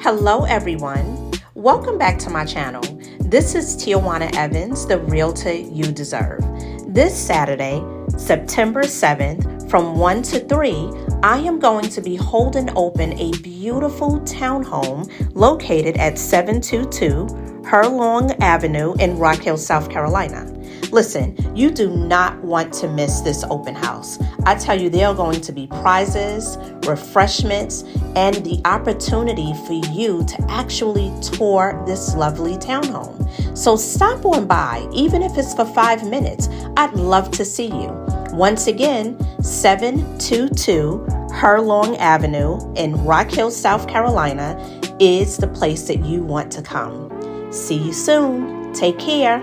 Hello everyone, welcome back to my channel. This is Tijuana Evans, the Realty you deserve. This Saturday, September 7th, from 1 to 3, I am going to be holding open a beautiful townhome located at 722 Herlong Avenue in Rock Hill, South Carolina. Listen, you do not want to miss this open house. I tell you, there are going to be prizes, refreshments, and the opportunity for you to actually tour this lovely townhome. So stop on by, even if it's for 5 minutes. I'd love to see you. Once again, 722 Herlong Avenue in Rock Hill, South Carolina is the place that you want to come. See you soon. Take care.